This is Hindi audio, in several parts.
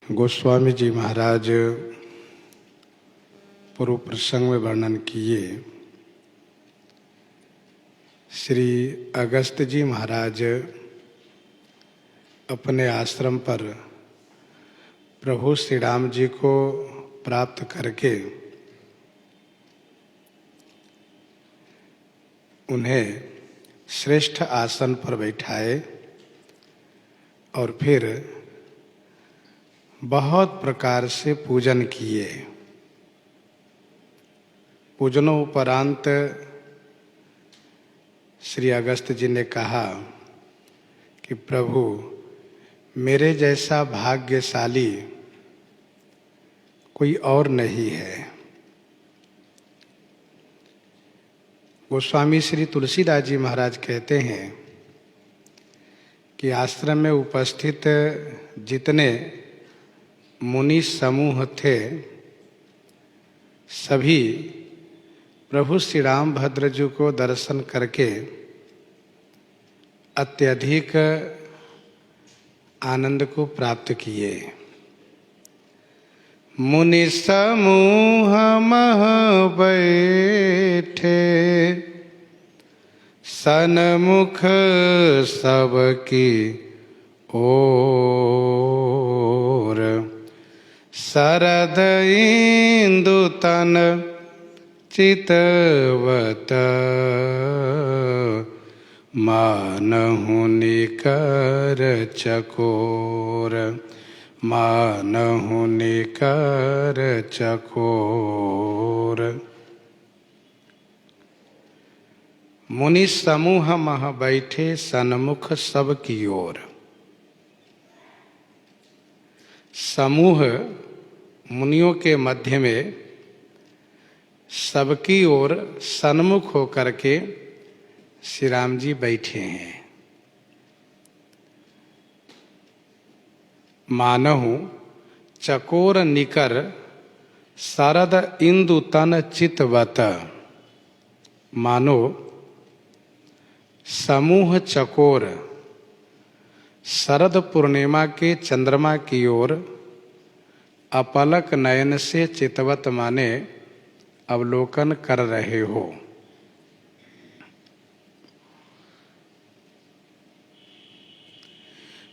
गोस्वामी जी महाराज पूर्व प्रसंग में वर्णन किए। श्री अगस्त जी महाराज अपने आश्रम पर प्रभु श्री राम जी को प्राप्त करके उन्हें श्रेष्ठ आसन पर बैठाए और फिर बहुत प्रकार से पूजन किए। पूजनोपरांत श्री अगस्त जी ने कहा कि प्रभु, मेरे जैसा भाग्यशाली कोई और नहीं है। गोस्वामी श्री तुलसीदास जी महाराज कहते हैं कि आश्रम में उपस्थित जितने मुनि समूह थे, सभी प्रभु श्री रामभद्र जी को दर्शन करके अत्यधिक आनंद को प्राप्त किए। मुनि समूह मह बैठे, सन्मुख सबकी ओर, शरद इंदु तन चितवत, मानहु निकर चकोर, मानहु निकर चकोर। मुनि समूह मह बैठे, सन्मुख सब की ओर। समूह मुनियों के मध्य में सबकी ओर सन्मुख होकर के श्री राम जी बैठे हैं। मानहु चकोर निकर, शरद इंदु तन चितवत। मानो समूह चकोर शरद पूर्णिमा के चंद्रमा की ओर अपलक नयन से चितवत माने अवलोकन कर रहे हो।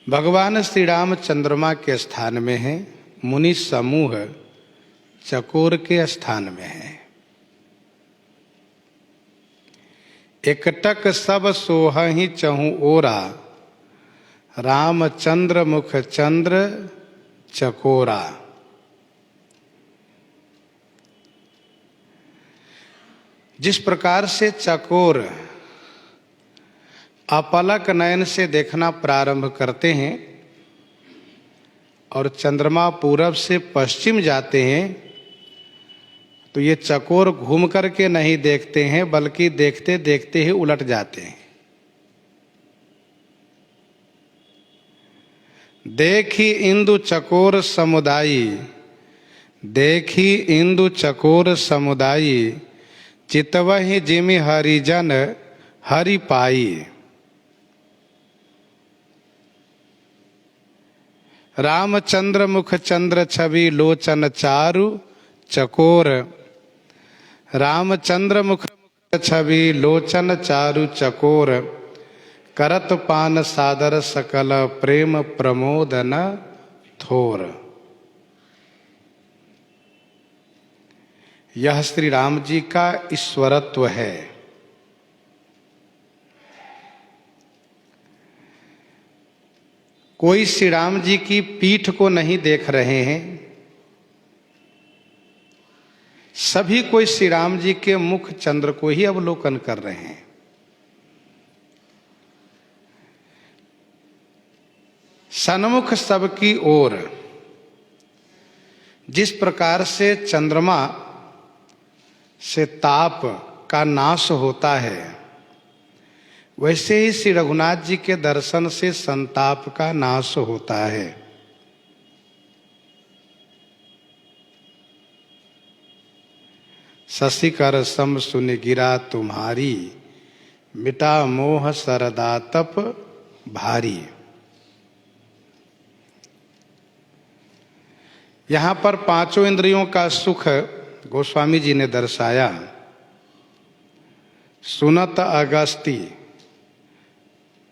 भगवान श्री राम चंद्रमा के स्थान में हैं, मुनि समूह चकोर के स्थान में हैं। एकटक सब सोहहि चहु ओरा, रामचंद्र मुख चंद्र चकोरा। जिस प्रकार से चकोर अपलक नयन से देखना प्रारंभ करते हैं और चंद्रमा पूरब से पश्चिम जाते हैं, तो ये चकोर घूम करके नहीं देखते हैं, बल्कि देखते देखते ही उलट जाते हैं। देखी इंदु चकोर समुदायी, देखी इंदु चकोर समुदायी, चितवहि जिमि हरिजन हरि पाई। रामचंद्र मुख चंद्र छवि लोचन चारु चकोर, रामचंद्र मुख छवि लोचन चारु चकोर, करत पान सादर सकल प्रेम प्रमोद न थोर। यह श्री राम जी का ईश्वरत्व है। कोई श्री राम जी की पीठ को नहीं देख रहे हैं, सभी कोई श्री राम जी के मुख चंद्र को ही अवलोकन कर रहे हैं। सन्मुख सबकी ओर। जिस प्रकार से चंद्रमा से ताप का नाश होता है, वैसे ही श्री रघुनाथ जी के दर्शन से संताप का नाश होता है। शशिकर सम सुनि गिरा तुम्हारी, मिटा मोह सरदा तप भारी। यहाँ पर पांचों इंद्रियों का सुख गोस्वामी जी ने दर्शाया। सुनत अगस्ती,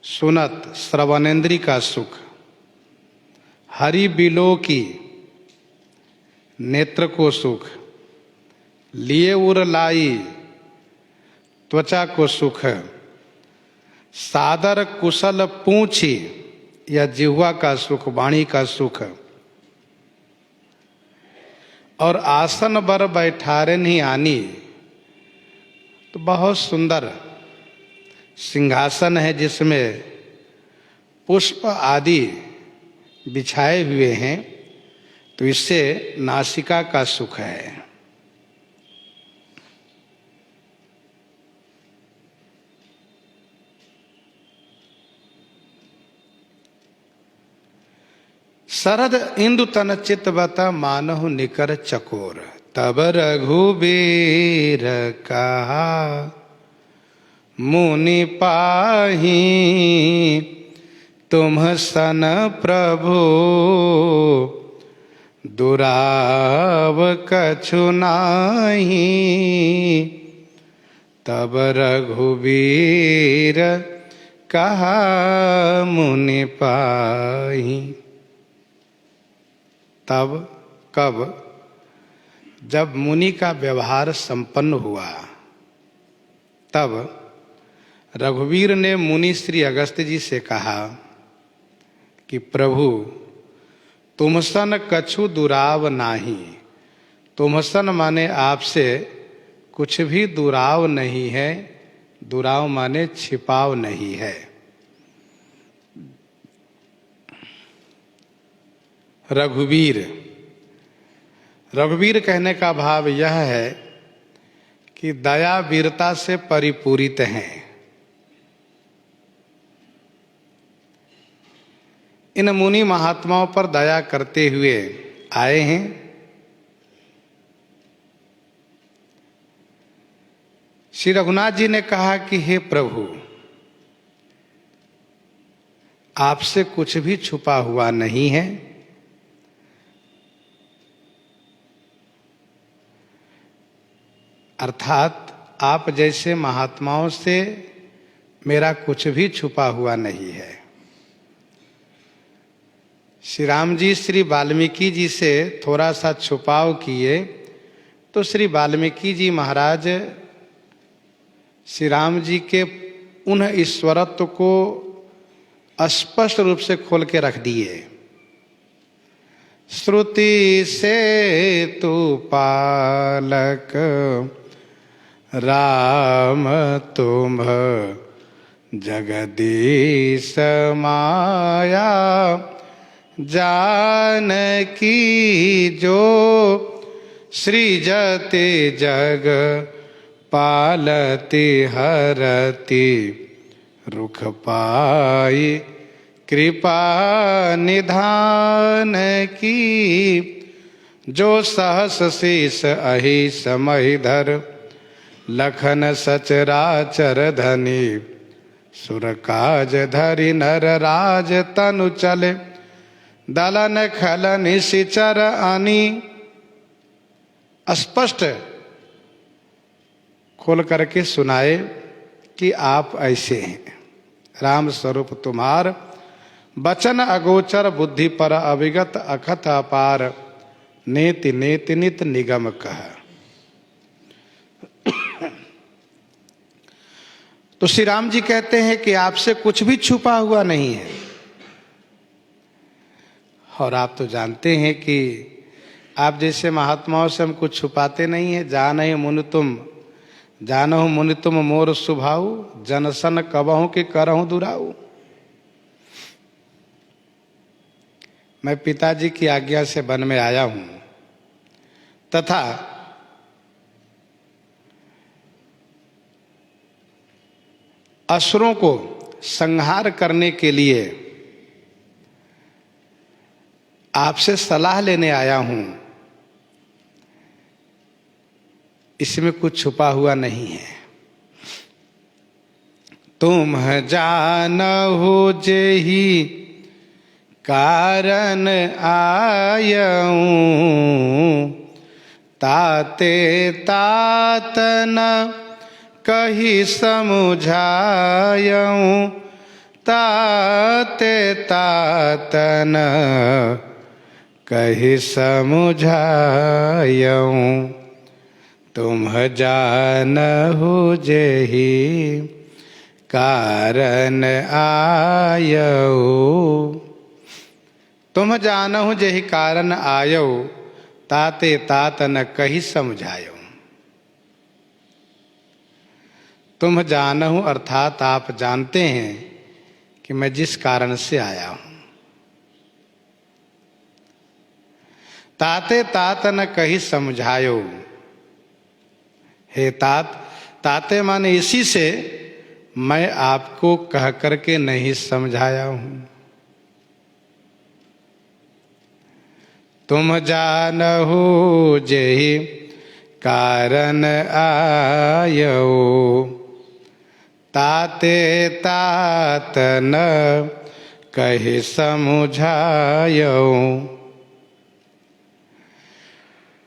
सुनत श्रवणेन्द्री का सुख, हरि बिलो की नेत्र को सुख, लिए उर लाई त्वचा को सुख, सादर कुशल पूछी या जिह्वा का सुख, वाणी का सुख, और आसन बर बैठारे नहीं आनी, तो बहुत सुंदर सिंहासन है जिसमें पुष्प आदि बिछाए हुए हैं, तो इससे नासिका का सुख है। शरद इंदु तन चितवत मानहु निकर चकोर, तब रघुबीर कहा मुनि पाही, तुम सन प्रभु दुराव कछु नाही। तब रघुबीर कहा मुनि पाही। तब कब? जब मुनि का व्यवहार संपन्न हुआ, तब रघुवीर ने मुनि श्री अगस्त जी से कहा कि प्रभु तुमसन कछु दुराव नाही। तुमसन माने आपसे कुछ भी दुराव नहीं है, दुराव माने छिपाव नहीं है। रघुवीर, रघुवीर कहने का भाव यह है कि दया वीरता से परिपूरित हैं। इन मुनि महात्माओं पर दया करते हुए आए हैं। श्री रघुनाथ जी ने कहा कि हे प्रभु, आपसे कुछ भी छुपा हुआ नहीं है। अर्थात आप जैसे महात्माओं से मेरा कुछ भी छुपा हुआ नहीं है। श्री राम जी श्री वाल्मीकि जी से थोड़ा सा छुपाव किए तो श्री वाल्मीकि जी महाराज श्री राम जी के उन ईश्वरत्व को स्पष्ट रूप से खोल के रख दिए। श्रुति से तू पालक राम तुम जगदीश माया, जानकी जो सृजति जग पालति हरति, रुख पाई कृपा निधान की, जो सहस शीस अहि समहिधर, लखन सचराचर धनी, सुर काज धरि नर राज तनु चले, दलन खलन निशिचर आनी। स्पष्ट खोल करके सुनाए कि आप ऐसे हैं। राम स्वरूप तुम्हार, बचन अगोचर बुद्धि पर अविगत, अखत अपार, नेति नेति नित निगम कह। तो श्री राम जी कहते हैं कि आपसे कुछ भी छुपा हुआ नहीं है। और आप तो जानते हैं कि आप जैसे महात्माओं से हम कुछ छुपाते नहीं है। जानहि मुनि तुम मोर सुभाऊ, जनसन कबहु के करहु दुराऊ। मैं पिताजी की आज्ञा से वन में आया हूं तथा असुरों को संहार करने के लिए आपसे सलाह लेने आया हूं। इसमें कुछ छुपा हुआ नहीं है। तुम जानहु जेहि कारण आयऊं, ताते तात न कही समुझायऊं, ताते तात न कही समुझायऊं। तुम जानहु जेहि कारण आयऊ, तुम जानहु जेहि कारण आयऊ, ताते तात न कही समझायऊ। तुम जानहु अर्थात आप जानते हैं कि मैं जिस कारण से आया हूं। ताते तात न कही समझायो, हे तात, ताते माने इसी से मैं आपको कह करके नहीं समझाया हूं। तुम जानहु जेहि कारण आयऊ, ताते तात न कही समझायऊ।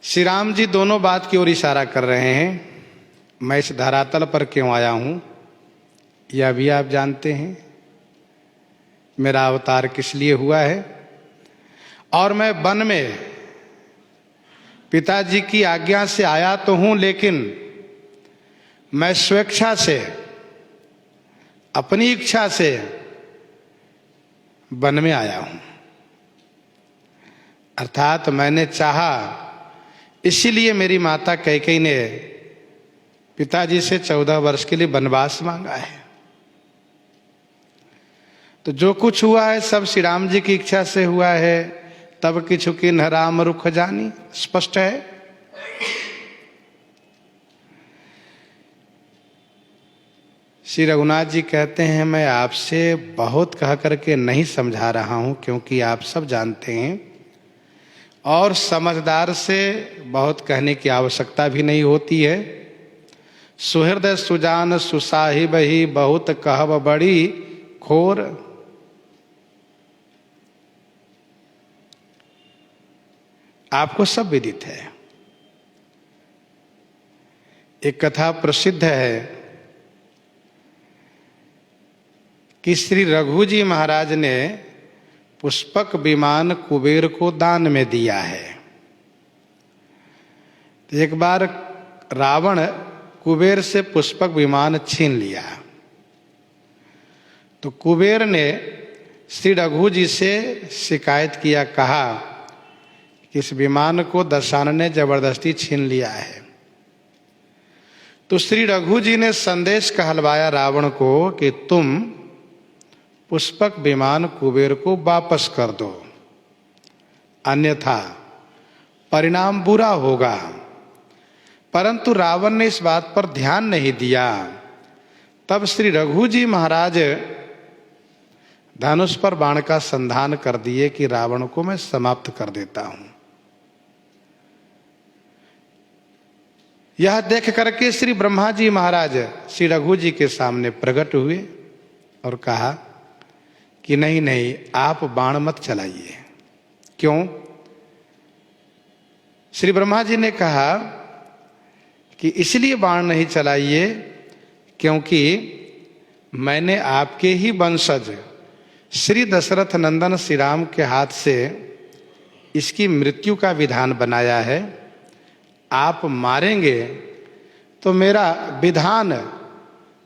श्री राम जी दोनों बात की ओर इशारा कर रहे हैं। मैं इस धरातल पर क्यों आया हूं यह भी आप जानते हैं। मेरा अवतार किस लिए हुआ है, और मैं वन में पिताजी की आज्ञा से आया तो हूं, लेकिन मैं स्वेच्छा से, अपनी इच्छा से वन में आया हूं। अर्थात मैंने चाहा, इसीलिए मेरी माता कैकेयी ने पिताजी से 14 वर्ष के लिए वनवास मांगा है। तो जो कुछ हुआ है सब श्री राम जी की इच्छा से हुआ है। तब किछु किन्ह राम रुख जानी, स्पष्ट है। श्री रघुनाथ जी कहते हैं मैं आपसे बहुत कह करके नहीं समझा रहा हूं, क्योंकि आप सब जानते हैं और समझदार से बहुत कहने की आवश्यकता भी नहीं होती है। सुहृदय सुजान सुसाहिब ही बहुत कहब बड़ी खोर। आपको सब विदित है। एक कथा प्रसिद्ध है कि श्री रघु जी महाराज ने पुष्पक विमान कुबेर को दान में दिया है। तो एक बार रावण कुबेर से पुष्पक विमान छीन लिया, तो कुबेर ने श्री रघु जी से शिकायत किया, कहा कि इस विमान को दशानन ने जबरदस्ती छीन लिया है। तो श्री रघु जी ने संदेश कहलवाया रावण को कि तुम पुष्पक विमान कुबेर को वापस कर दो, अन्यथा परिणाम बुरा होगा। परंतु रावण ने इस बात पर ध्यान नहीं दिया। तब श्री रघु जी महाराज धनुष पर बाण का संधान कर दिए कि रावण को मैं समाप्त कर देता हूं। यह देख करके श्री ब्रह्मा जी महाराज श्री रघु जी के सामने प्रकट हुए और कहा कि नहीं नहीं, आप बाण मत चलाइए। क्यों? श्री ब्रह्मा जी ने कहा कि इसलिए बाण नहीं चलाइए क्योंकि मैंने आपके ही वंशज श्री दशरथ नंदन श्री राम के हाथ से इसकी मृत्यु का विधान बनाया है। आप मारेंगे तो मेरा विधान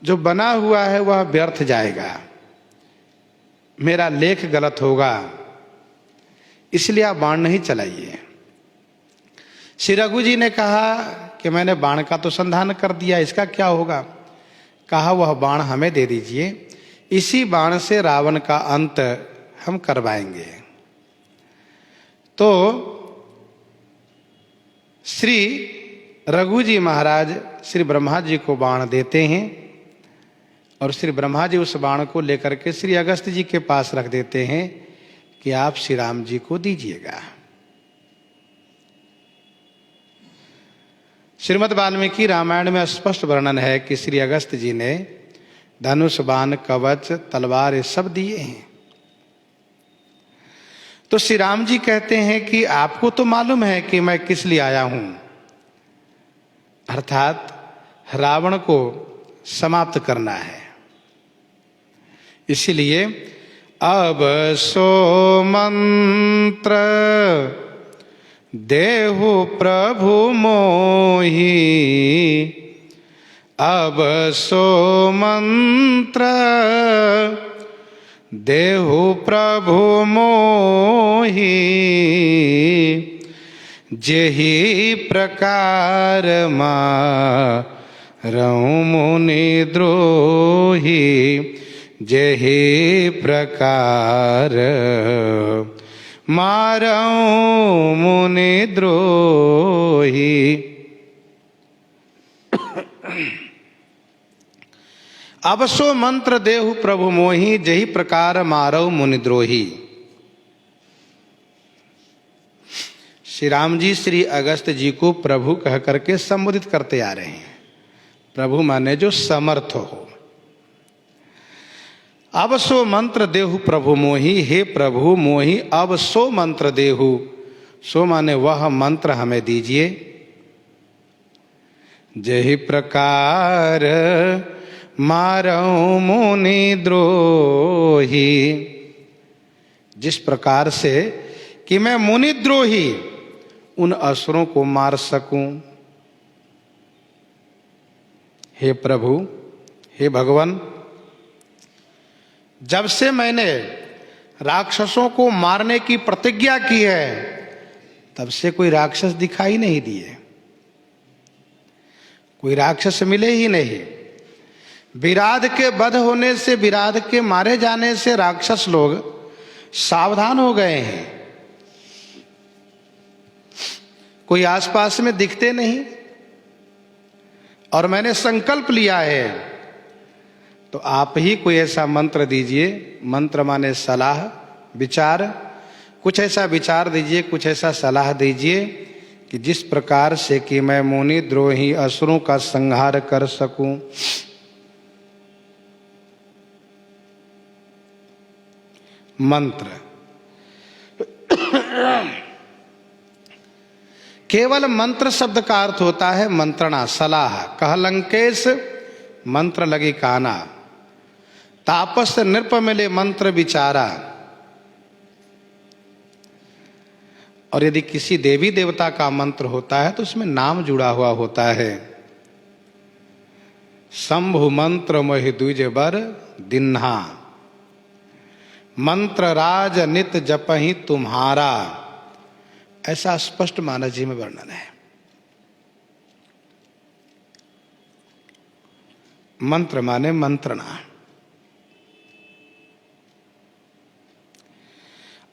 जो बना हुआ है वह व्यर्थ जाएगा, मेरा लेख गलत होगा, इसलिए आप बाण नहीं चलाइए। श्री रघु जी ने कहा कि मैंने बाण का तो संधान कर दिया, इसका क्या होगा? कहा वह बाण हमें दे दीजिए, इसी बाण से रावण का अंत हम करवाएंगे। तो श्री रघु जी महाराज श्री ब्रह्मा जी को बाण देते हैं और श्री ब्रह्मा जी उस बाण को लेकर के श्री अगस्त जी के पास रख देते हैं कि आप श्री राम जी को दीजिएगा। श्रीमद् वाल्मीकि रामायण में स्पष्ट वर्णन है कि श्री अगस्त जी ने धनुष, बाण, कवच, तलवार ये सब दिए हैं। तो श्री राम जी कहते हैं कि आपको तो मालूम है कि मैं किस लिए आया हूं, अर्थात रावण को समाप्त करना है। इसीलिए अब सो मंत्र देहु प्रभु मोहि, अब सो मंत्र देहु प्रभु मोहि, जेहि प्रकार मारहु मुनि द्रोही, जेहि प्रकार मारहु मुनि द्रोही। अब सो मंत्र देहु प्रभु मोहि, जेहि प्रकार मारहु मुनि द्रोही। श्री राम जी श्री अगस्त जी को प्रभु कह करके संबोधित करते आ रहे हैं। प्रभु माने जो समर्थ हो। अब सो मंत्र देहु प्रभु मोहि, हे प्रभु मोहि अब सो मंत्र देहु। सो माने वह मंत्र हमें दीजिए, जेहि प्रकार मारहु मुनि द्रोही, जिस प्रकार से कि मैं मुनि द्रोही उन असुरों को मार सकूं। हे प्रभु, हे भगवान, जब से मैंने राक्षसों को मारने की प्रतिज्ञा की है, तब से कोई राक्षस दिखाई नहीं दिए, कोई राक्षस मिले ही नहीं। विराध के वध होने से, विराध के मारे जाने से राक्षस लोग सावधान हो गए हैं, कोई आसपास में दिखते नहीं। और मैंने संकल्प लिया है, तो आप ही कोई ऐसा मंत्र दीजिए। मंत्र माने सलाह, विचार। कुछ ऐसा विचार दीजिए, कुछ ऐसा सलाह दीजिए कि जिस प्रकार से कि मैं मुनि द्रोही असुरों का संहार कर सकूं। मंत्र केवल मंत्र शब्द का अर्थ होता है मंत्रणा, सलाह। कह लंकेश मंत्र लगी काना, तापस नृप मिले मंत्र विचारा। और यदि किसी देवी देवता का मंत्र होता है तो उसमें नाम जुड़ा हुआ होता है। शंभु मंत्र मोहि द्विज बर दिन्हा, मंत्र राज नित जपहि तुम्हारा। ऐसा स्पष्ट मानस जी में वर्णन है। मंत्र माने मंत्रणा।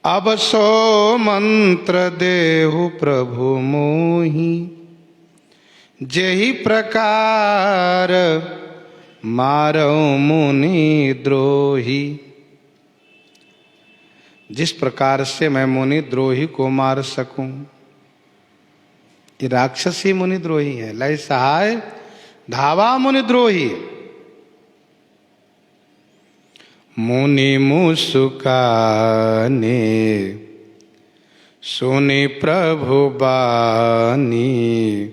अब सो मंत्र देहु प्रभु मोहि, जेहि प्रकार मारहु मुनि द्रोही। जिस प्रकार से मैं मुनि द्रोही को मार सकूं। ये राक्षस ही मुनि द्रोही है। लय सहाय धावा मुनि द्रोही, मुनि मुस्काने सुनि प्रभु बानी,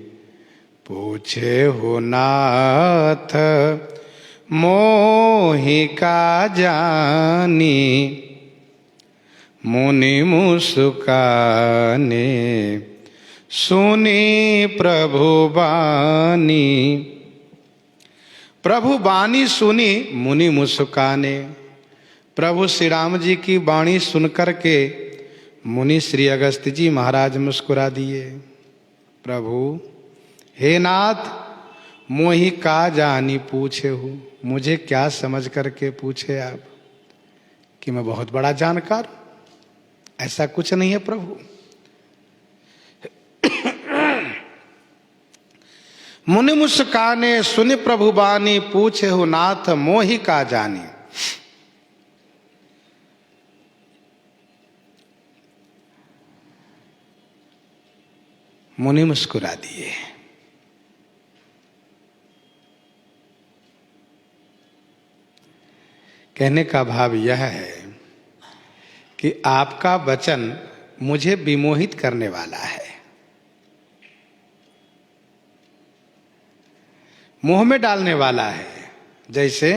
पूछे हो नाथ मोहि का जानी। मुनि मुस्काने सुनी प्रभु बानी। प्रभु बानी सुनी मुनि मुस्काने। प्रभु श्री राम जी की वाणी सुनकर के मुनि श्री अगस्त जी महाराज मुस्कुरा दिए। प्रभु हे नाथ, मोहि का जानी पूछे हो। मुझे क्या समझ करके पूछे आप कि मैं बहुत बड़ा जानकार? ऐसा कुछ नहीं है प्रभु। मुनि मुस्काने सुनि प्रभु बानी, पूछे हो नाथ मोहि का जानी। मुनि मुस्कुरा दिए। कहने का भाव यह है कि आपका वचन मुझे विमोहित करने वाला है। मोह में डालने वाला है। जैसे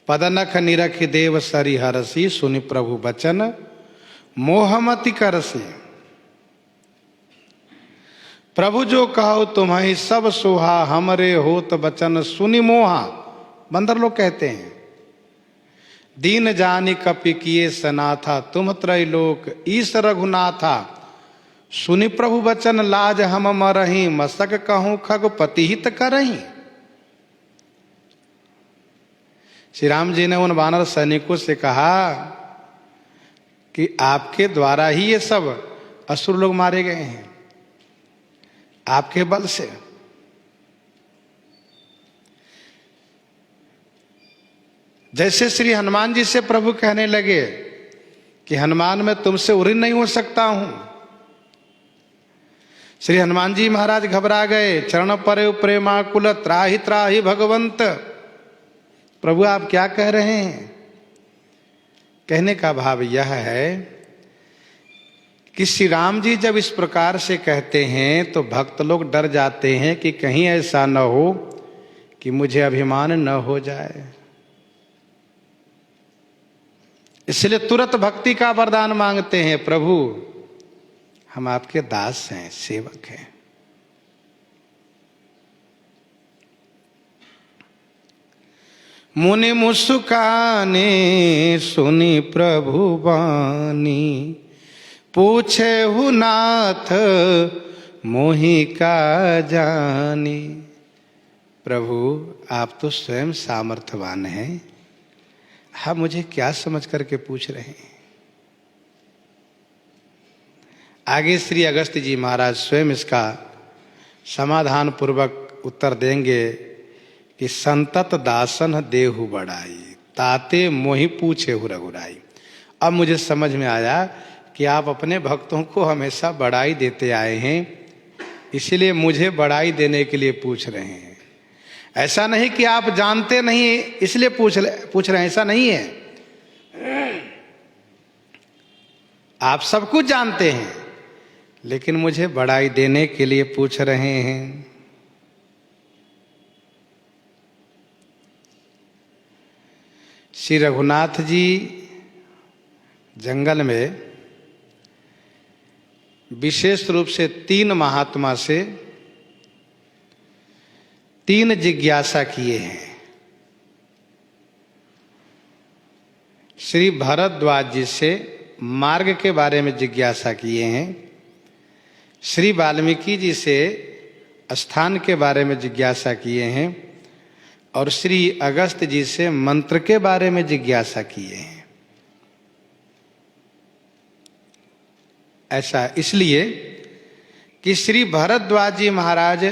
पदनख निरख देव सरि हरसी, सुनि प्रभु बचन मोहमति करसी। प्रभु जो कहो तुम्हें सब सुहा, हमरे होत बचन सुनि मोहा। बंदर लोग कहते हैं दीन जानि कपि किए सनाथा, तुम त्रैलोक ईश रघुनाथा। सुनि प्रभु बचन लाज हम मरही, मसक कहूँ खगपति हित करही। श्री राम जी ने उन वानर सैनिकों से कहा कि आपके द्वारा ही ये सब असुर लोग मारे गए हैं, आपके बल से। जैसे श्री हनुमान जी से प्रभु कहने लगे कि हनुमान मैं तुमसे उरी नहीं हो सकता हूं। श्री हनुमान जी महाराज घबरा गए। चरण परे प्रेमाकुल त्राहि त्राहि भगवंत। प्रभु आप क्या कह रहे हैं? कहने का भाव यह है कि श्री राम जी जब इस प्रकार से कहते हैं तो भक्त लोग डर जाते हैं कि कहीं ऐसा न हो कि मुझे अभिमान न हो जाए। इसलिए तुरंत भक्ति का वरदान मांगते हैं, प्रभु हम आपके दास हैं, सेवक हैं। मुनि मुस्काने सुनि प्रभु बानी, पूछे हु नाथ मोहि का जानी। प्रभु आप तो स्वयं सामर्थ्यवान हैं, आप मुझे क्या समझ करके पूछ रहे हैं? आगे श्री अगस्त जी महाराज स्वयं इसका समाधान पूर्वक उत्तर देंगे कि संतत दासन देहु बड़ाई, ताते मोहि पूछे हु रघुराई। अब मुझे समझ में आया कि आप अपने भक्तों को हमेशा बड़ाई देते आए हैं, इसलिए मुझे बड़ाई देने के लिए पूछ रहे हैं। ऐसा नहीं कि आप जानते नहीं इसलिए पूछ रहे हैं, ऐसा नहीं है। आप सब कुछ जानते हैं, लेकिन मुझे बड़ाई देने के लिए पूछ रहे हैं। श्री रघुनाथ जी जंगल में विशेष रूप से 3 महात्मा से 3 जिज्ञासा किए हैं। श्री भरद्वाज जी से मार्ग के बारे में जिज्ञासा किए हैं। श्री वाल्मीकि जी से स्थान के बारे में जिज्ञासा किए हैं और श्री अगस्त जी से मंत्र के बारे में जिज्ञासा किए हैं। ऐसा इसलिए कि श्री भरद्वाज जी महाराज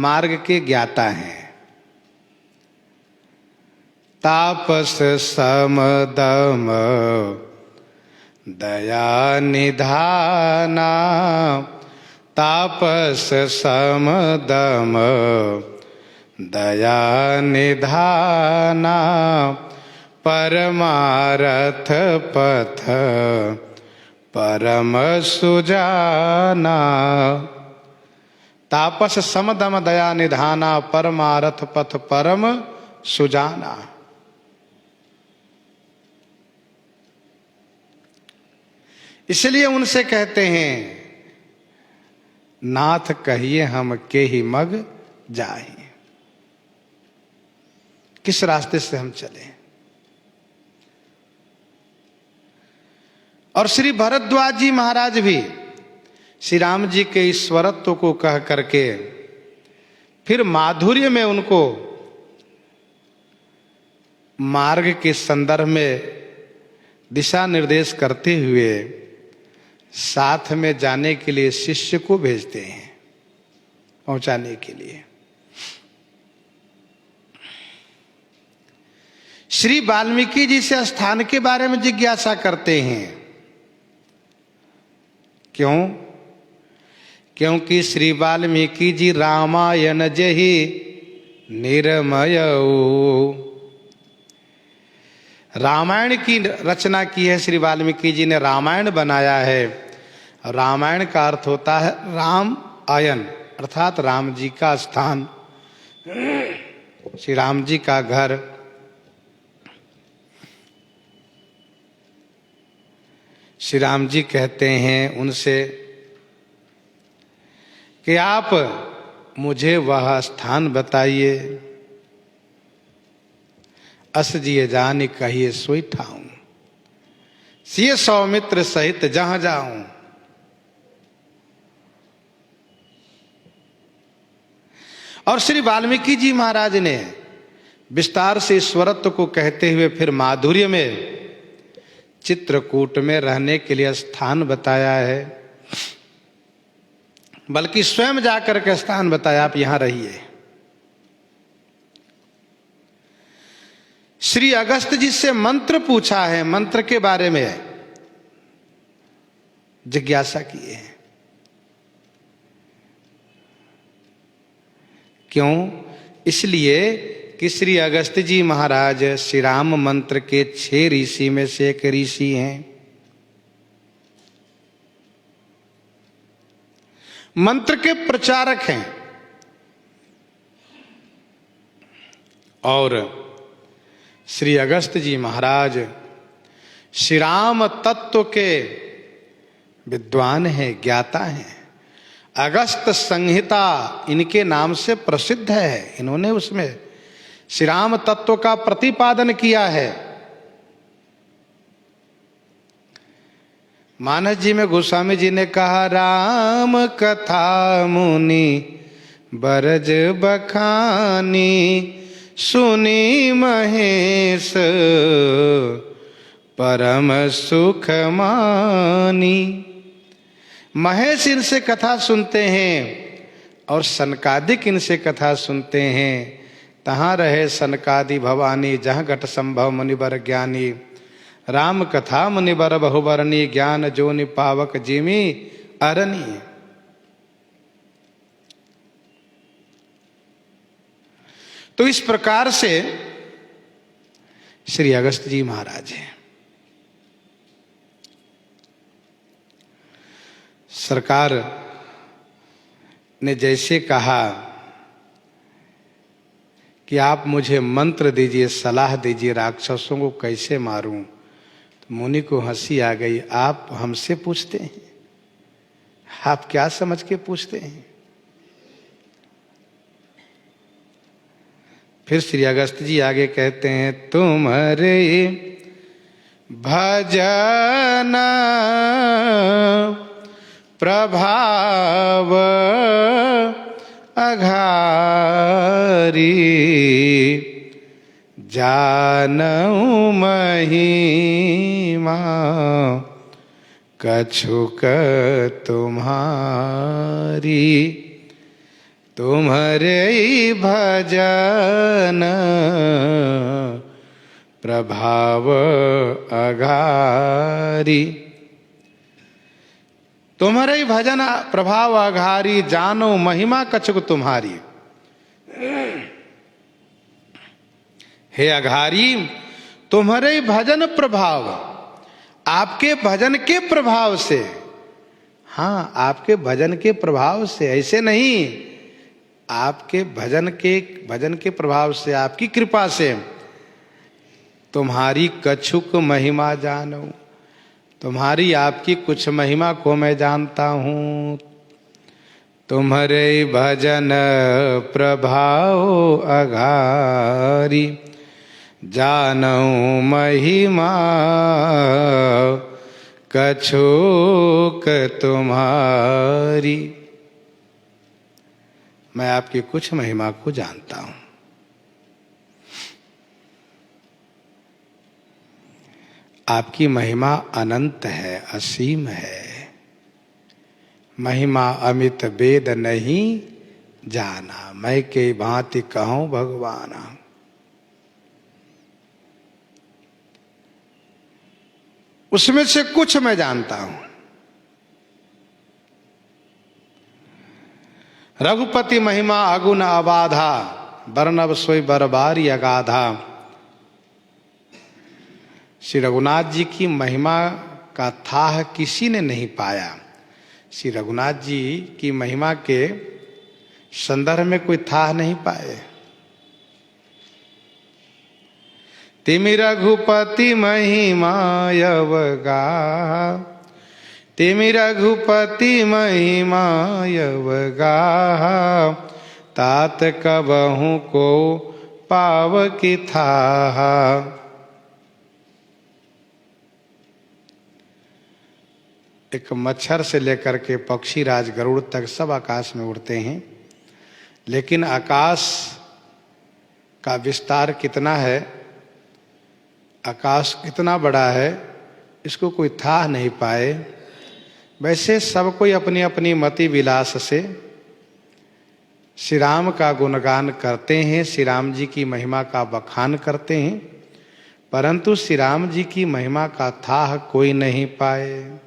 मार्ग के ज्ञाता हैं। तापस समदम दया निधाना, तापस समदम दया निधाना, परमारथ पथ परम सुजाना। तापस समदम दया निधाना, परमारथ पथ परम सुजाना। इसलिए उनसे कहते हैं नाथ कहिए हम के ही मग जाए। किस रास्ते से हम चले? और श्री भरद्वाज जी महाराज भी श्री राम जी के ईश्वरत्व को कह करके फिर माधुर्य में उनको मार्ग के संदर्भ में दिशा निर्देश करते हुए साथ में जाने के लिए शिष्य को भेजते हैं, पहुंचाने के लिए। श्री वाल्मीकि जी से स्थान के बारे में जिज्ञासा करते हैं। क्यों? क्योंकि श्री वाल्मीकि जी रामायण जहि निरमय, रामायण की रचना की है। श्री वाल्मीकि जी ने रामायण बनाया है। रामायण का अर्थ होता है राम आयन, अर्थात राम जी का स्थान। श्री राम जी का घर श्री राम जी कहते हैं उनसे कि आप मुझे वह स्थान बताइए। अस जिए जान कहिए सोई ठाऊं, सिय सौमित्र सहित जहां जाऊं। और श्री वाल्मीकि जी महाराज ने विस्तार से ईश्वरत्व को कहते हुए फिर माधुर्य में चित्रकूट में रहने के लिए स्थान बताया है, बल्कि स्वयं जाकर के स्थान बताया, आप यहां रहिए। श्री अगस्त जी से मंत्र पूछा है, मंत्र के बारे में जिज्ञासा किए हैं। क्यों? इसलिए कि श्री अगस्त जी महाराज श्री राम मंत्र के 6 ऋषि में से एक ऋषि हैं। मंत्र के प्रचारक हैं और श्री अगस्त जी महाराज श्री राम तत्व के विद्वान हैं, ज्ञाता हैं। अगस्त संहिता इनके नाम से प्रसिद्ध है। इन्होंने उसमें श्री राम तत्व का प्रतिपादन किया है। मानस जी में गोस्वामी जी ने कहा, राम कथा मुनि बरज बखानी, सुनी महेश परम सुख मानी। महेश इनसे कथा सुनते हैं और सनकादिक इनसे कथा सुनते हैं। तहाँ रहे सनकादि भवानी, जहाँ घट संभव मुनिबर ज्ञानी। राम कथा मुनिबर बहुबरनी, ज्ञान जोनि पावक जिमी अरनी। तो इस प्रकार से श्री अगस्त जी महाराज हैं। सरकार ने जैसे कहा कि आप मुझे मंत्र दीजिए, सलाह दीजिए, राक्षसों को कैसे मारूं, तो मुनि को हंसी आ गई। आप हमसे पूछते हैं? आप क्या समझ के पूछते हैं? फिर श्री अगस्त जी आगे कहते हैं, तुम्हारे भजन प्रभाव अघारी, जानऊ महिमा कछुक तुम्हारी। तुम्हारे भजन प्रभाव अघारी, तुम्हारे भजन प्रभाव अघारी, जानो महिमा कछुक तुम्हारी। हे अघारी, तुम्हारे भजन प्रभाव, आपके भजन के प्रभाव से, हाँ आपके भजन के प्रभाव से, ऐसे नहीं, आपके भजन के प्रभाव से, आपकी कृपा से, तुम्हारी कछुक महिमा जानो, तुम्हारी आपकी कुछ महिमा को मैं जानता हूं। तुम्हारे भजन प्रभाव अघारी, जानऊ महिमा कछुक तुम्हारी। मैं आपकी कुछ महिमा को जानता हूं। आपकी महिमा अनंत है, असीम है। महिमा अमित वेद नहीं जाना, मैं के भांति कहूं भगवाना। उसमें से कुछ मैं जानता हूं। रघुपति महिमा अगुण अबाधा, वर्णव सोई बरबारी अगाधा। श्री रघुनाथ जी की महिमा का थाह किसी ने नहीं पाया। श्री रघुनाथ जी की महिमा के संदर्भ में कोई थाह नहीं पाए। तिमि रघुपति महिमा अवगाहा, तिमि रघुपति महिमा अवगाहा, तात कबहु को पावकी थाहा। एक मच्छर से लेकर के पक्षी राज गरुड़ तक सब आकाश में उड़ते हैं, लेकिन आकाश का विस्तार कितना है, आकाश कितना बड़ा है, इसको कोई था नहीं पाए। वैसे सब कोई अपनी अपनी मति विलास से श्री राम का गुणगान करते हैं, श्री राम जी की महिमा का बखान करते हैं, परंतु श्री राम जी की महिमा का था कोई नहीं पाए।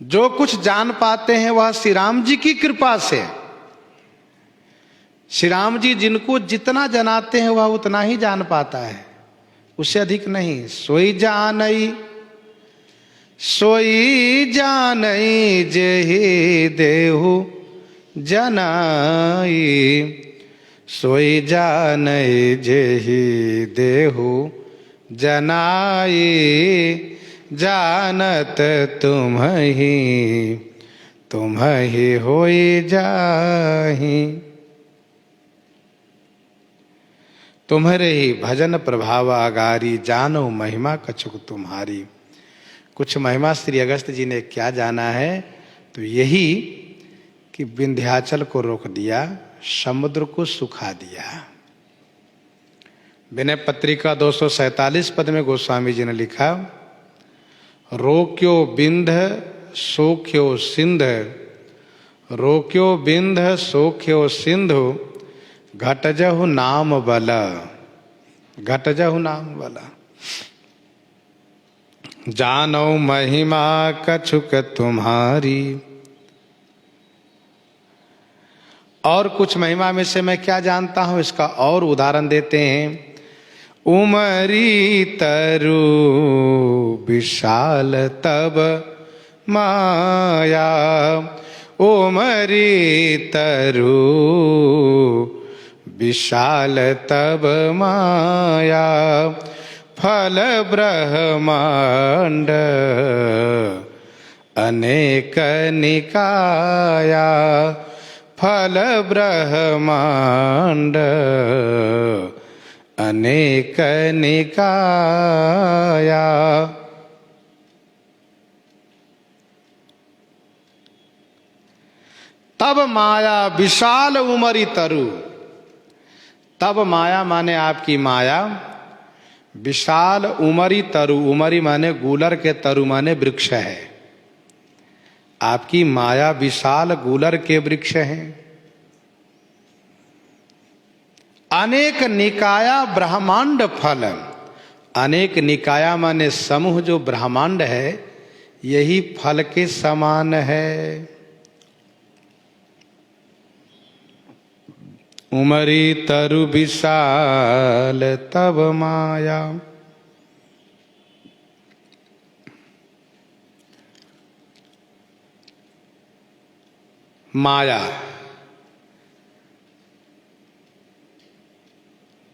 जो कुछ जान पाते हैं वह श्री राम जी की कृपा से। श्री राम जी जिनको जितना जनाते हैं वह उतना ही जान पाता है, उससे अधिक नहीं। सोई जानई, सोई जानई जेहि देहु जनाई, सोई जानई जेहि देहु जनाई, जानत तुम्हि होई जाहि। तुम्हारे ही भजन प्रभाव आगारी, जानो महिमा कछुक तुम्हारी। कुछ महिमा श्री अगस्त जी ने क्या जाना है, तो यही कि विंध्याचल को रोक दिया, समुद्र को सुखा दिया। विनय पत्रिका 247 पद में गोस्वामी जी ने लिखा, रोक्यो बिंध सोख्यो सिंध, रोक्यो बिंध सोख्यो सिंधु, घटजहु नाम बल, घटजहु नाम बल। जानो महिमा कछुक तुम्हारी। और कुछ महिमा में से मैं क्या जानता हूं, इसका और उदाहरण देते हैं। उमरी तरु विशाल तब माया, उमरी तरु विशाल तब माया, फल ब्रह्मांड अनेक निकाया, फल ब्रह्मांड अनेक निकाया। तब माया विशाल उमरी तरु, तब माया माने आपकी माया, विशाल उमरी तरु, उमरी माने गूलर के तरु माने वृक्ष है। आपकी माया विशाल गूलर के वृक्ष हैं। अनेक निकाया ब्रह्मांड फल, अनेक निकाया माने समूह जो ब्रह्मांड है यही फल के समान है। उमरी तरु विशाल तब माया। माया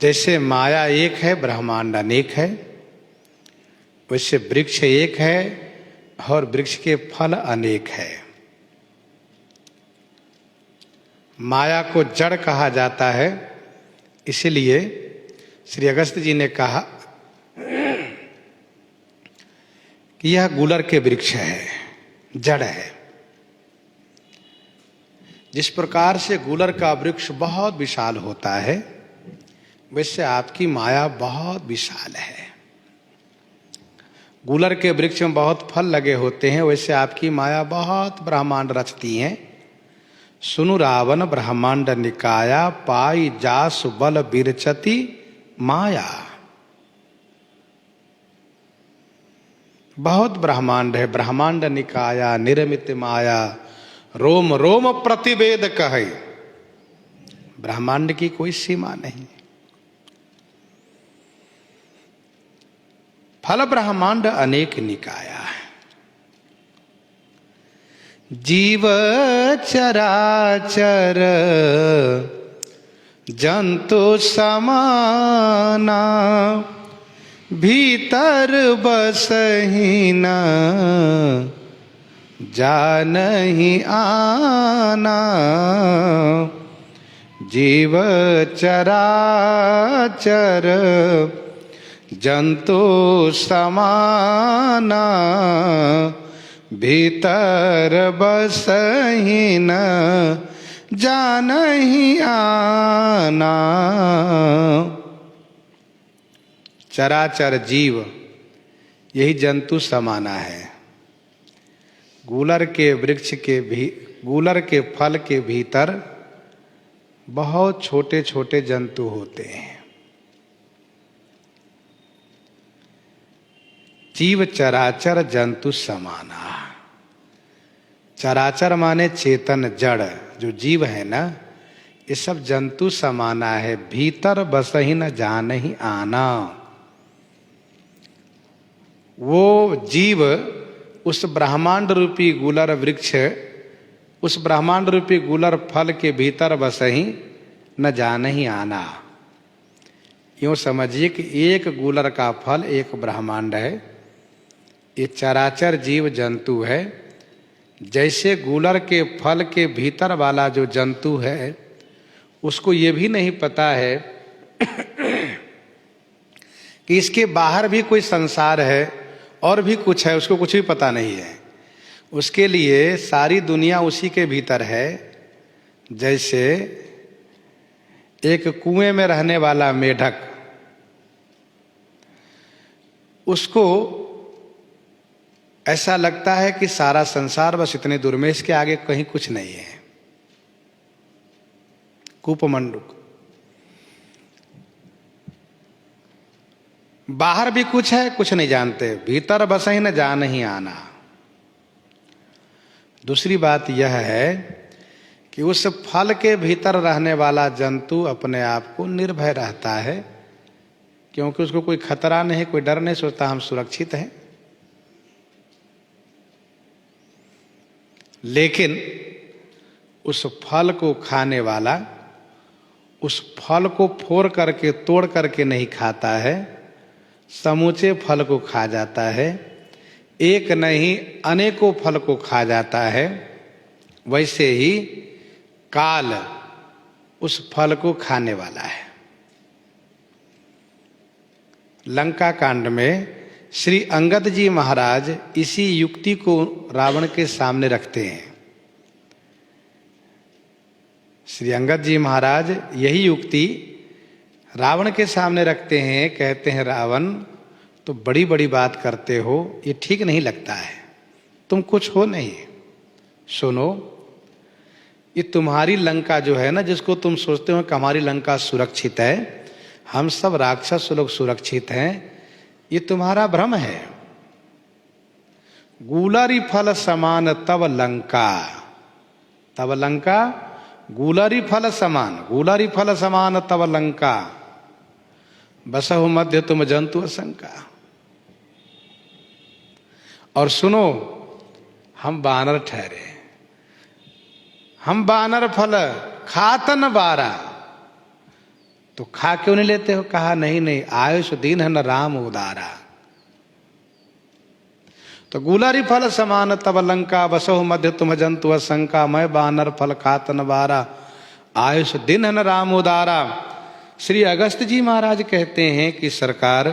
जैसे माया एक है, ब्रह्मांड अनेक है, वैसे वृक्ष एक है और वृक्ष के फल अनेक है। माया को जड़ कहा जाता है, इसलिए श्री अगस्त जी ने कहा कि यह गूलर के वृक्ष है, जड़ है। जिस प्रकार से गूलर का वृक्ष बहुत विशाल होता है, वैसे आपकी माया बहुत विशाल है। गूलर के वृक्ष में बहुत फल लगे होते हैं, वैसे आपकी माया बहुत ब्रह्मांड रचती हैं। सुनु रावण ब्रह्मांड निकाया, पाई जासु बल बिरचति माया। बहुत ब्रह्मांड है, ब्रह्मांड निकाया निर्मित माया, रोम रोम प्रतिवेद कहे। ब्रह्मांड की कोई सीमा नहीं। फल ब्रह्मांड अनेक निकाया है। जीव चराचर जंतु समाना भीतर बसहि न जानहि आना। जीव चराचर जंतु समाना भीतर बसहि न जानहि आना। चराचर जीव यही जंतु समाना है। गूलर के वृक्ष के गूलर के फल के भीतर बहुत छोटे छोटे जंतु होते हैं। जीव चराचर जंतु समाना। चराचर माने चेतन जड़ जो जीव है ना, ये सब जंतु समाना है। भीतर बसहि न जानहि आना। वो जीव उस ब्रह्मांड रूपी गूलर वृक्ष, उस ब्रह्मांड रूपी गूलर फल के भीतर बसहि न जानहि आना। यूँ समझिए कि एक गूलर का फल एक ब्रह्मांड है। ये चराचर जीव जंतु है। जैसे गूलर के फल के भीतर वाला जो जंतु है, उसको ये भी नहीं पता है कि इसके बाहर भी कोई संसार है और भी कुछ है, उसको कुछ भी पता नहीं है। उसके लिए सारी दुनिया उसी के भीतर है। जैसे एक कुएं में रहने वाला मेढक, उसको ऐसा लगता है कि सारा संसार बस इतने दूर में, इसके आगे कहीं कुछ नहीं है। कूपमंडूक, बाहर भी कुछ है, कुछ नहीं जानते। भीतर बसहि न जानहि आना। दूसरी बात यह है कि उस फल के भीतर रहने वाला जंतु अपने आप को निर्भय रहता है, क्योंकि उसको कोई खतरा नहीं, कोई डर नहीं, सोचता हम सुरक्षित हैं। लेकिन उस फल को खाने वाला उस फल को फोड़ करके तोड़ करके नहीं खाता है, समूचे फल को खा जाता है। एक नहीं अनेकों फल को खा जाता है। वैसे ही काल उस फल को खाने वाला है। लंका कांड में श्री अंगद जी महाराज इसी युक्ति को रावण के सामने रखते हैं। श्री अंगद जी महाराज यही युक्ति रावण के सामने रखते हैं। कहते हैं, रावण तो बड़ी बड़ी बात करते हो, ये ठीक नहीं लगता है। तुम कुछ हो नहीं। सुनो, ये तुम्हारी लंका जो है ना, जिसको तुम सोचते हो कि हमारी लंका सुरक्षित है, हम सब राक्षस लोग सुरक्षित हैं, ये तुम्हारा भ्रम है। गूलरी फल समान तब लंका। तब लंका गूलरी फल समान, गूलरी फल समान तब लंका। बसहु मध्य तुम जंतु असंका। और सुनो, हम बानर ठहरे, हम बानर फल खातन बारा। तो खा क्यों नहीं लेते हो? कहा नहीं नहीं, आयुष दीन है न राम उदारा। तो गूलरी फल समान तब लंका, बसहु मध्य तुम जंतु असंका। मैं बानर फल खातन बारा, आयुष दिन है न राम उदारा। श्री अगस्त जी महाराज कहते हैं कि सरकार,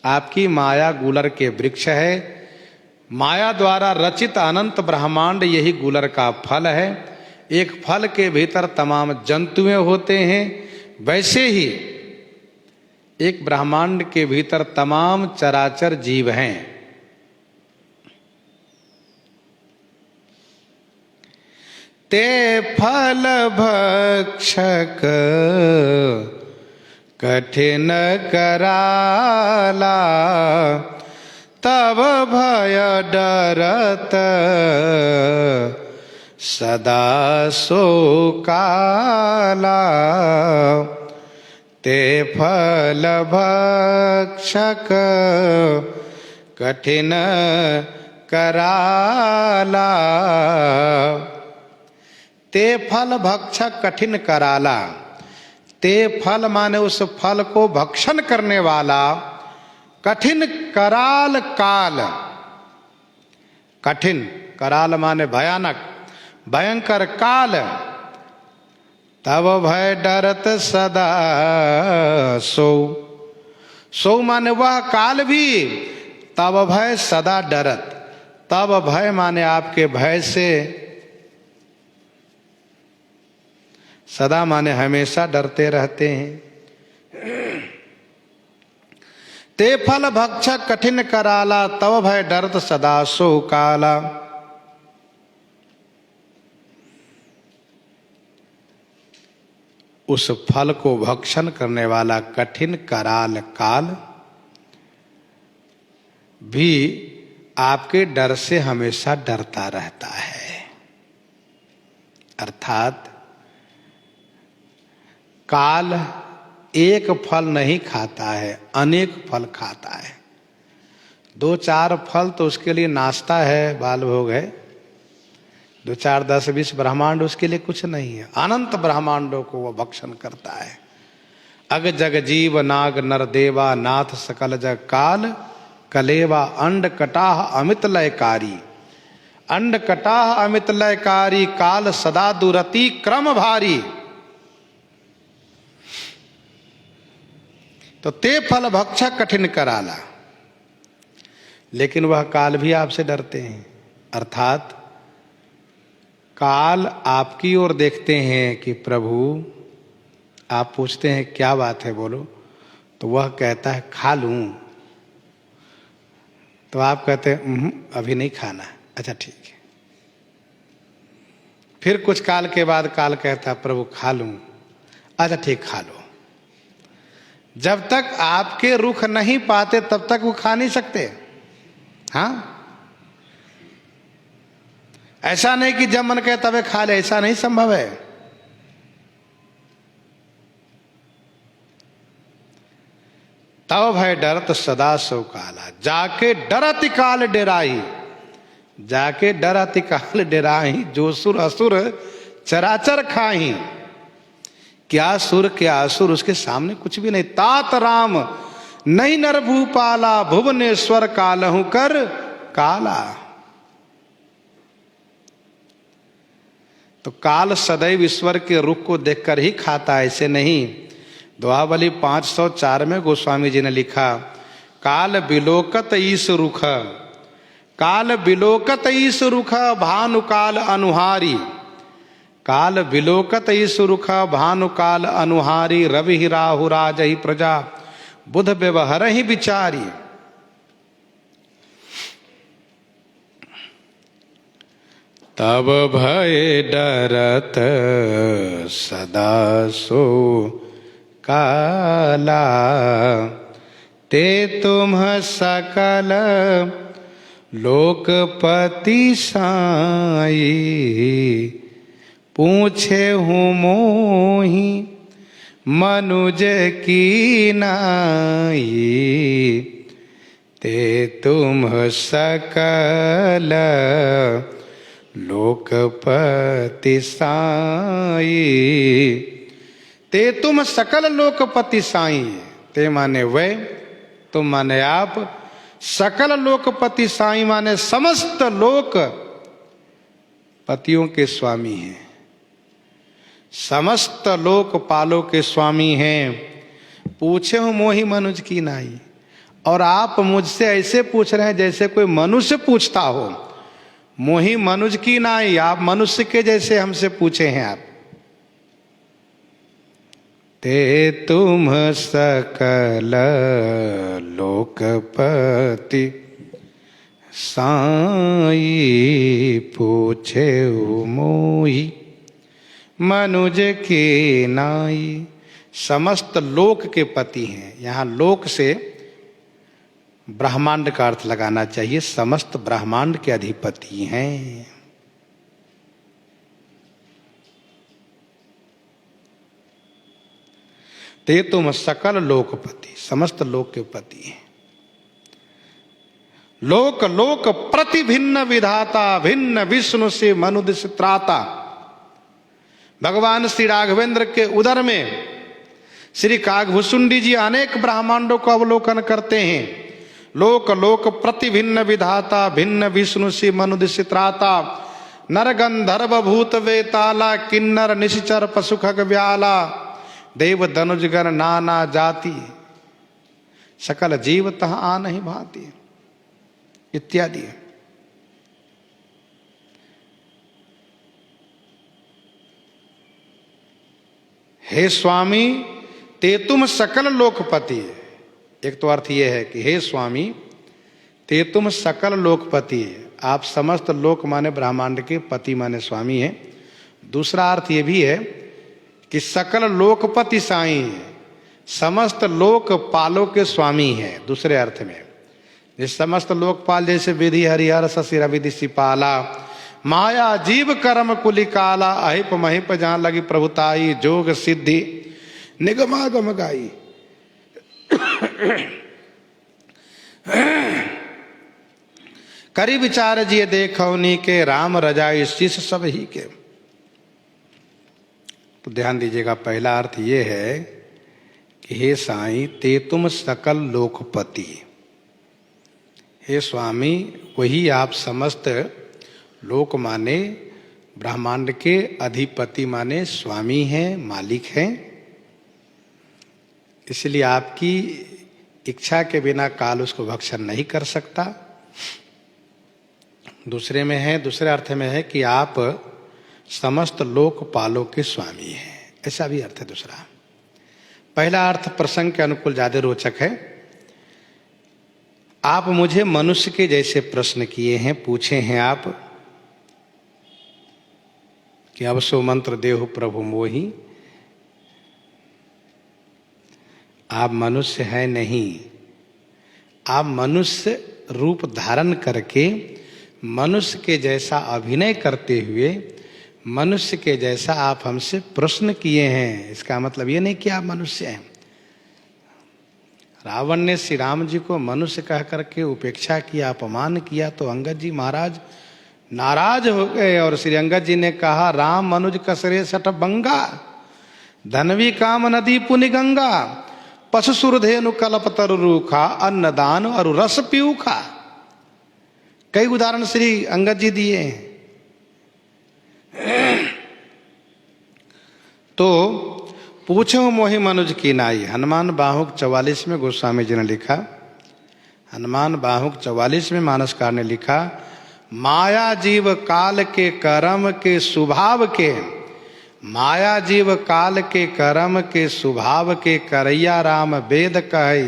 आपकी माया गूलर के वृक्ष है। माया द्वारा रचित अनंत ब्रह्मांड यही गूलर का फल है। एक फल के भीतर तमाम जंतुएं होते हैं, वैसे ही एक ब्रह्मांड के भीतर तमाम चराचर जीव हैं। ते फल भक्षक कठिन कराला, तब भय डरत सदा शोकाला। ते फल भक्षक कठिन कराला। ते फल भक्षक कठिन कराला। ते फल माने उस फल को भक्षण करने वाला, कठिन कराल काल, कठिन कराल माने भयानक, भयंकर काल, तब भय डरत सदा सो, सो माने वह काल भी, तब भय सदा डरत, तब भय माने आपके भय से, सदा माने हमेशा डरते रहते हैं। ते फल भक्षक कठिन कराला, तब भय डरत सदा सो काला। उस फल को भक्षण करने वाला कठिन कराल काल भी आपके डर से हमेशा डरता रहता है। अर्थात काल एक फल नहीं खाता है, अनेक फल खाता है। 2-4 फल तो उसके लिए नाश्ता है, बाल भोग है। 2-4 10-20 ब्रह्मांड उसके लिए कुछ नहीं है। अनंत ब्रह्मांडों को वह भक्षण करता है। अग जग जीव नाग नर देवा नाथ सकल जग काल, कलेवा अंड कटाह अमित लयकारी, अंड कटाह अमित लयकारी, काल सदा दुरति क्रम भारी। तो ते फल भक्षक कठिन कराला, लेकिन वह काल भी आपसे डरते हैं। अर्थात काल आपकी ओर देखते हैं कि प्रभु, आप पूछते हैं क्या बात है बोलो, तो वह कहता है खा लूं, तो आप कहते हैं अभी नहीं खाना। अच्छा ठीक है। फिर कुछ काल के बाद काल कहता है प्रभु खा लूं। अच्छा ठीक, खा लो। जब तक आपके रुख नहीं पाते तब तक वो खा नहीं सकते। हाँ, ऐसा नहीं कि जब मन कहे तबे खा ले, ऐसा नहीं संभव है। तब भय डरत सदा सो काला, जाके डरति काल डेराई, जाके डरति काल डेराई, जो सुर असुर चराचर खाही। क्या सुर क्या असुर, उसके सामने कुछ भी नहीं। तात राम नहीं नर भूपाला, भुवनेश्वर कालहु कर काला। तो काल सदैव ईश्वर के रुख को देखकर ही खाता, ऐसे नहीं। दोहावली 504 में गोस्वामी जी ने लिखा, काल बिलोकत ईश रुख, काल बिलोकत ईश रुख, भानुकाल अनुहारी, काल बिलोकत ईश रुख, भानुकाल अनुहारी, रवि ही राहु राजहि प्रजा, बुध व्यवहर ही विचारी। तब भय डरत सदा सो काला, ते तुम सकल लोकपति साई, पूछे हूँ मोहि मनुज की नाई, ते तुम सकल लोकपति साई, ते तुम सकल लोकपति साई। ते माने वे, तुम माने आप, सकल लोकपति साई माने समस्त लोक पतियों के स्वामी हैं, समस्त लोकपालों के स्वामी हैं। पूछे हो मोहि मनुज की नाई, और आप मुझसे ऐसे पूछ रहे हैं जैसे कोई मनुष्य पूछता हो। मोहि मनुज की नाई, आप मनुष्य के जैसे हमसे पूछे हैं आप। ते तुम सकल लोकपति साई, पूछे मोहि मनुज की नाई। समस्त लोक के पति हैं। यहाँ लोक से ब्रह्मांड का अर्थ लगाना चाहिए, समस्त ब्रह्मांड के अधिपति हैं। ते तुम सकल लोकपति, समस्त लोक के पति हैं। लोक लोक प्रति भिन्न विधाता, भिन्न विष्णु से मनुदिस त्राता। भगवान श्री राघवेंद्र के उदर में श्री कागभूषुंडी जी अनेक ब्रह्मांडों को अवलोकन करते हैं। लोक लोक प्रति भिन्न विधाता, भिन्न विष्णु सी मनुदिश त्राता, नर गंधर्व भूत वेताला, किन्नर निश्चर पशु खग व्याला, देव धनुजगण नाना जाति, सकल जीव तह आ नहीं भाती, इत्यादि। हे स्वामी ते तुम सकल लोकपति, एक तो अर्थ यह है कि हे स्वामी ते तुम सकल लोकपति, आप समस्त लोक माने ब्रह्मांड के पति माने स्वामी हैं। दूसरा अर्थ यह भी है कि सकल लोकपति साईं, समस्त लोकपालों के स्वामी हैं। दूसरे अर्थ में जिस समस्त लोकपाल जैसे विधि हरिहर शशि रवि सिपाला, माया जीव कर्म कुलिकाला, अहिप महिप जहां लगी प्रभुताई, जोग सिद्धि निगमागम गाई। करी विचार जिये देखौनी के, राम रजाई शीश सब ही के। तो ध्यान दीजिएगा, पहला अर्थ ये है कि हे साईं ते तुम सकल लोकपति, हे स्वामी वही आप समस्त लोक माने ब्रह्मांड के अधिपति माने स्वामी हैं, मालिक हैं। इसलिए आपकी इच्छा के बिना काल उसको भक्षण नहीं कर सकता। दूसरे में है, दूसरे अर्थ में है कि आप समस्त लोकपालों के स्वामी हैं, ऐसा भी अर्थ है दूसरा। पहला अर्थ प्रसंग के अनुकूल ज्यादा रोचक है। आप मुझे मनुष्य के जैसे प्रश्न किए हैं, पूछे हैं आप कि अब सो मंत्र देहु प्रभु मोहि, आप मनुष्य हैं नहीं, आप मनुष्य रूप धारण करके मनुष्य के जैसा अभिनय करते हुए मनुष्य के जैसा आप हमसे प्रश्न किए हैं। इसका मतलब ये नहीं कि आप मनुष्य हैं। रावण ने श्री राम जी को मनुष्य कह करके उपेक्षा किया, अपमान किया, तो अंगद जी महाराज नाराज हो गए और श्री अंगद जी ने कहा, राम मनुज कसरे सठ बंगा, धनवी काम नदी पुनि गंगा, पशु सुरधेनु कल्प तरु रूखा, अन्नदान और रस पीऊखा। कई उदाहरण श्री अंगद जी दिए हैं। तो पूछो मोहि मनुज की नाई, हनुमान बाहुक 44 में गोस्वामी जी ने लिखा। हनुमान बाहुक 44 में मानसकार ने लिखा, माया जीव काल के कर्म के स्वभाव के, माया जीव काल के कर्म के स्वभाव के, करैया राम वेद कहे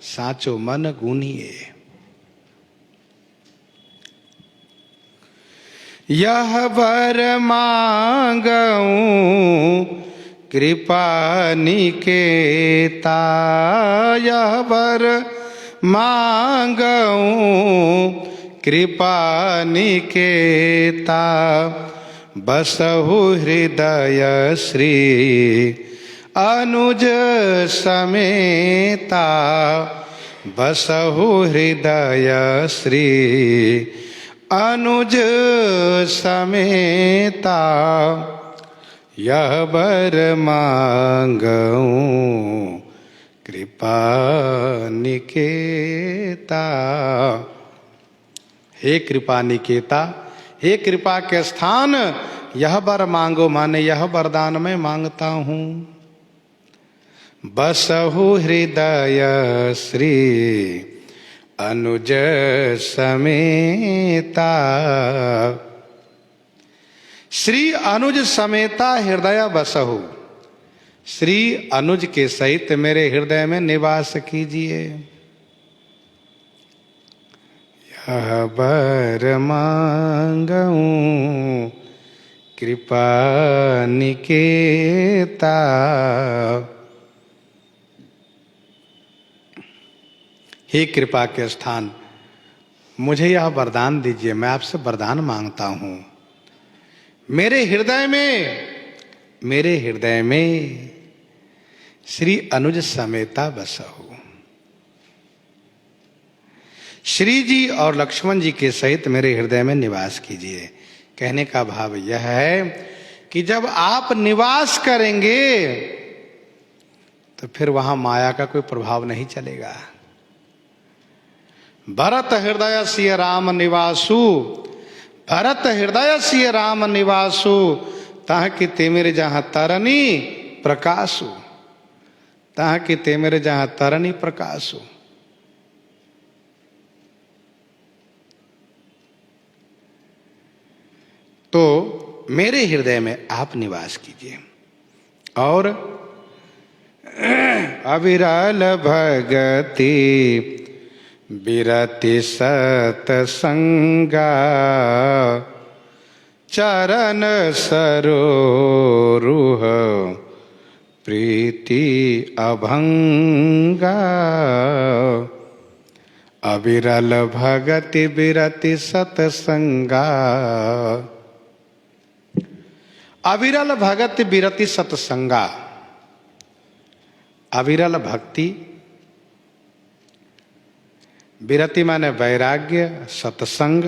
साचो मन गुनिए। यह वर मांगऊं कृपा निकेता, यह वर मांगऊं कृपा निकेता, बसहु हृदय श्री अनुज समेता, बसहु हृदय श्री अनुज समेता, यह वर मांगऊं कृपा निकेता। हे कृपा निकेता, हे कृपा के स्थान, यह वर मांगो माने यह वरदान मैं मांगता हूं। बसहु हृदय श्री अनुज समेता, श्री अनुज समेता हृदय बसहु, श्री अनुज के सहित मेरे हृदय में निवास कीजिए। यह वर मांगऊं कृपा निकेता। हे कृपा के स्थान, मुझे यह वरदान दीजिए, मैं आपसे वरदान मांगता हूं। मेरे हृदय में श्री अनुज समेता बसहु, श्री जी और लक्ष्मण जी के सहित मेरे हृदय में निवास कीजिए। कहने का भाव यह है कि जब आप निवास करेंगे तो फिर वहां माया का कोई प्रभाव नहीं चलेगा। भरत हृदय सिय राम निवासु, भरत हृदय सिय राम निवासु, ताह कि तेमेरे जहां तरनी प्रकाशु, ताह कि तेमेरे जहां तरनी प्रकाशु। तो मेरे हृदय में आप निवास कीजिए। और अविरल भगति बिरति सतसंगा, चरण सरोरुह प्रीति अभंगा। अविरल भगति बिरति सतसंगा, अविरल भगति बिरति सतसंगा। अविरल भक्ति, बिरति माने वैराग्य, सत्संग,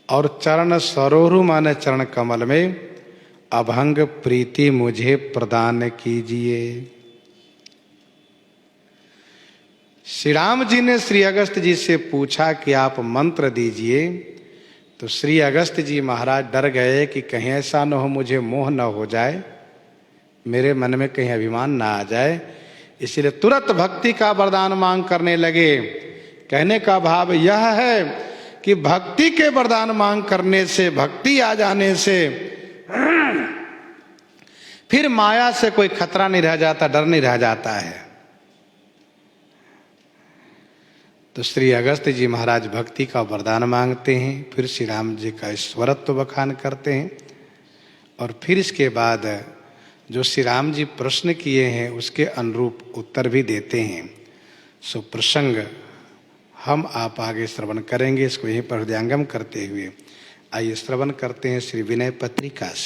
और चरण सरोरु माने चरण कमल में अभंग प्रीति मुझे प्रदान कीजिए। श्री राम जी ने श्री अगस्त जी से पूछा कि आप मंत्र दीजिए, तो श्री अगस्त जी महाराज डर गए कि कहीं ऐसा न हो मुझे मोह न हो जाए, मेरे मन में कहीं अभिमान ना आ जाए, इसलिए तुरंत भक्ति का वरदान मांग करने लगे। कहने का भाव यह है कि भक्ति के वरदान मांग करने से, भक्ति आ जाने से फिर माया से कोई खतरा नहीं रह जाता, डर नहीं रह जाता है। तो श्री अगस्त जी महाराज भक्ति का वरदान मांगते हैं, फिर श्री राम जी का ईश्वरत्व बखान करते हैं, और फिर इसके बाद जो श्री राम जी प्रश्न किए हैं उसके अनुरूप उत्तर भी देते हैं। सो प्रसंग हम आप आगे श्रवण करेंगे। इसको यहीं पर हृदयंगम करते हुए आइए श्रवण करते हैं श्री विनय पत्रिका से।